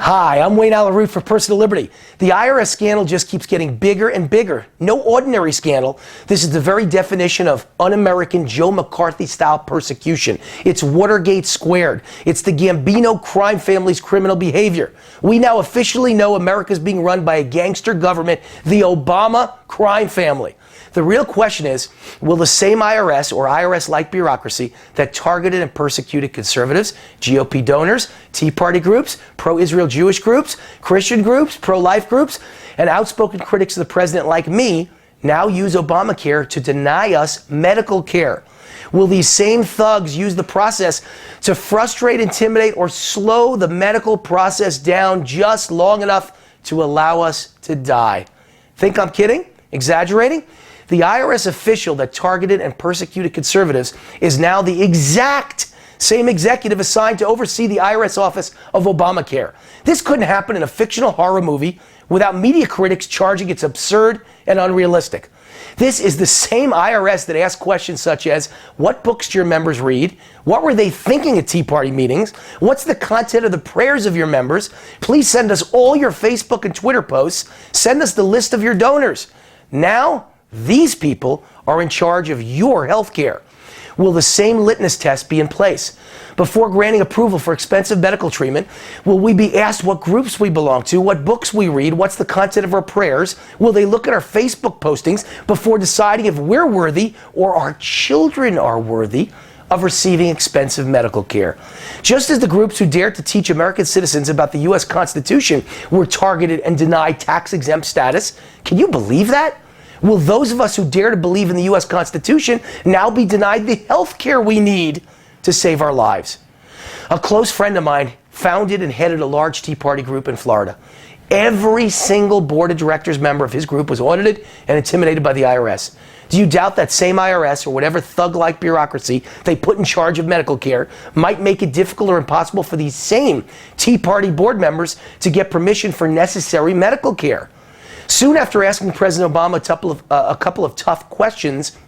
Hi, I'm Wayne Alaroot for Personal Liberty. The IRS scandal just keeps getting bigger and bigger. No ordinary scandal. This is the very definition of un-American Joe McCarthy-style persecution. It's Watergate squared. It's the Gambino crime family's criminal behavior. We now officially know America's being run by a gangster government, the Obama crime family. The real question is, will the same IRS or IRS-like bureaucracy that targeted and persecuted conservatives, GOP donors, Tea Party groups, pro-Israel Jewish groups, Christian groups, pro-life groups, and outspoken critics of the president like me now use Obamacare to deny us medical care? Will these same thugs use the process to frustrate, intimidate, or slow the medical process down just long enough to allow us to die? Think I'm kidding? Exaggerating? The IRS official that targeted and persecuted conservatives is now the exact same executive assigned to oversee the IRS office of Obamacare. This couldn't happen in a fictional horror movie without media critics charging it's absurd and unrealistic. This is the same IRS that asks questions such as, what books do your members read? What were they thinking at Tea Party meetings? What's the content of the prayers of your members? Please send us all your Facebook and Twitter posts. Send us the list of your donors. Now, these people are in charge of your health care. Will the same litmus test be in place? Before granting approval for expensive medical treatment, will we be asked what groups we belong to, what books we read, what's the content of our prayers? Will they look at our Facebook postings before deciding if we're worthy or our children are worthy of receiving expensive medical care? Just as the groups who dared to teach American citizens about the U.S. Constitution were targeted and denied tax-exempt status, can you believe that? Will those of us who dare to believe in the U.S. Constitution now be denied the health care we need to save our lives? A close friend of mine founded and headed a large Tea Party group in Florida. Every single board of directors member of his group was audited and intimidated by the IRS. Do you doubt that same IRS or whatever thug-like bureaucracy they put in charge of medical care might make it difficult or impossible for these same Tea Party board members to get permission for necessary medical care? Soon after asking President Obama a couple of tough questions,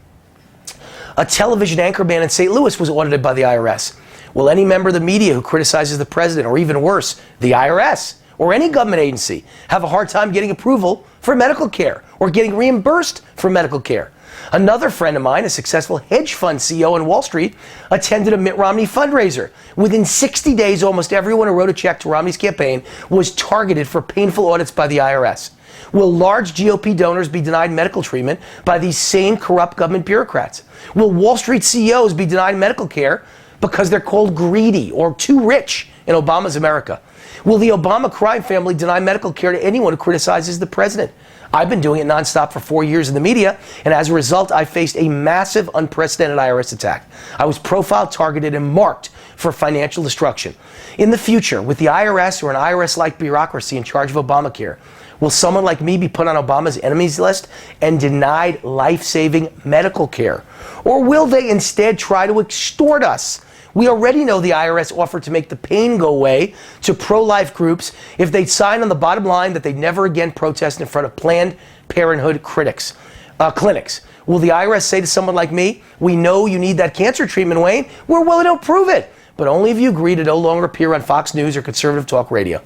a television anchorman in St. Louis was audited by the IRS. Will any member of the media who criticizes the president, or even worse, the IRS, or any government agency, have a hard time getting approval for medical care or getting reimbursed for medical care? Another friend of mine, a successful hedge fund CEO on Wall Street, attended a Mitt Romney fundraiser. Within 60 days, almost everyone who wrote a check to Romney's campaign was targeted for painful audits by the IRS. Will large GOP donors be denied medical treatment by these same corrupt government bureaucrats? Will Wall Street CEOs be denied medical care because they're called greedy or too rich in Obama's America? Will the Obama crime family deny medical care to anyone who criticizes the president? I've been doing it nonstop for 4 years in the media, and as a result, I faced a massive, unprecedented IRS attack. I was profiled, targeted, and marked for financial destruction. In the future, with the IRS or an IRS-like bureaucracy in charge of Obamacare, will someone like me be put on Obama's enemies list and denied life-saving medical care? Or will they instead try to extort us? We already know the IRS offered to make the pain go away to pro-life groups if they'd sign on the bottom line that they'd never again protest in front of Planned Parenthood clinics. Will the IRS say to someone like me, we know you need that cancer treatment, Wayne, we're willing to approve it, but only if you agree to no longer appear on Fox News or conservative talk radio?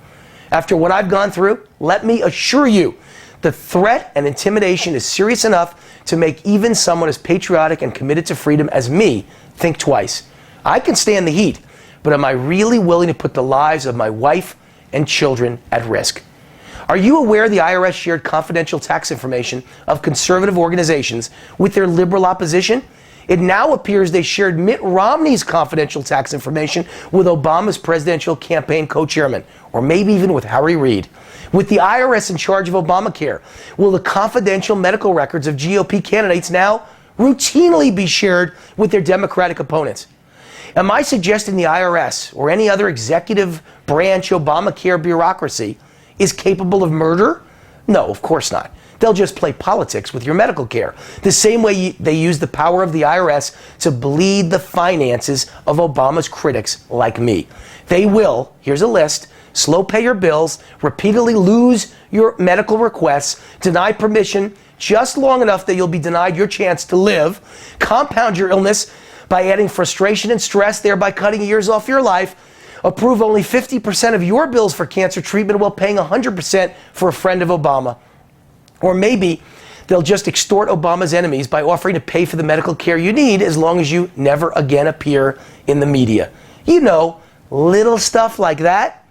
After what I've gone through, let me assure you, the threat and intimidation is serious enough to make even someone as patriotic and committed to freedom as me think twice. I can stand the heat, but am I really willing to put the lives of my wife and children at risk? Are you aware the IRS shared confidential tax information of conservative organizations with their liberal opposition? It now appears they shared Mitt Romney's confidential tax information with Obama's presidential campaign co-chairman, or maybe even with Harry Reid. With the IRS in charge of Obamacare, will the confidential medical records of GOP candidates now routinely be shared with their Democratic opponents? Am I suggesting the IRS or any other executive branch Obamacare bureaucracy is capable of murder? No, of course not. They'll just play politics with your medical care, the same way they use the power of the IRS to bleed the finances of Obama's critics like me. They will, here's a list, slow pay your bills, repeatedly lose your medical requests, deny permission just long enough that you'll be denied your chance to live, compound your illness by adding frustration and stress, thereby cutting years off your life, approve only 50% of your bills for cancer treatment while paying 100% for a friend of Obama. Or maybe they'll just extort Obama's enemies by offering to pay for the medical care you need as long as you never again appear in the media. You know, little stuff like that.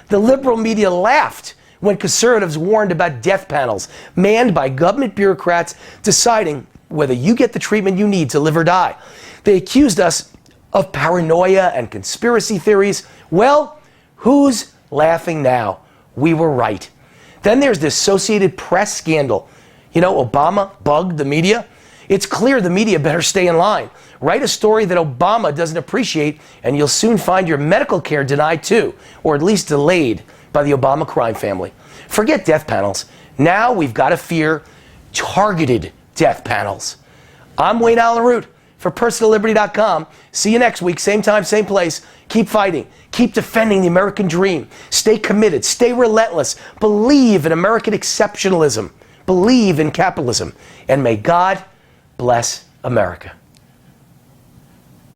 The liberal media laughed when conservatives warned about death panels manned by government bureaucrats deciding whether you get the treatment you need to live or die. They accused us of paranoia and conspiracy theories. Well, who's laughing now? We were right. Then there's the Associated Press scandal. You know, Obama bugged the media. It's clear the media better stay in line. Write a story that Obama doesn't appreciate, and you'll soon find your medical care denied too, or at least delayed by the Obama crime family. Forget death panels. Now we've got to fear targeted death panels. I'm Wayne Allen Root for PersonalLiberty.com. See you next week, same time, same place. Keep fighting. Keep defending the American dream. Stay committed. Stay relentless. Believe in American exceptionalism. Believe in capitalism. And may God bless America.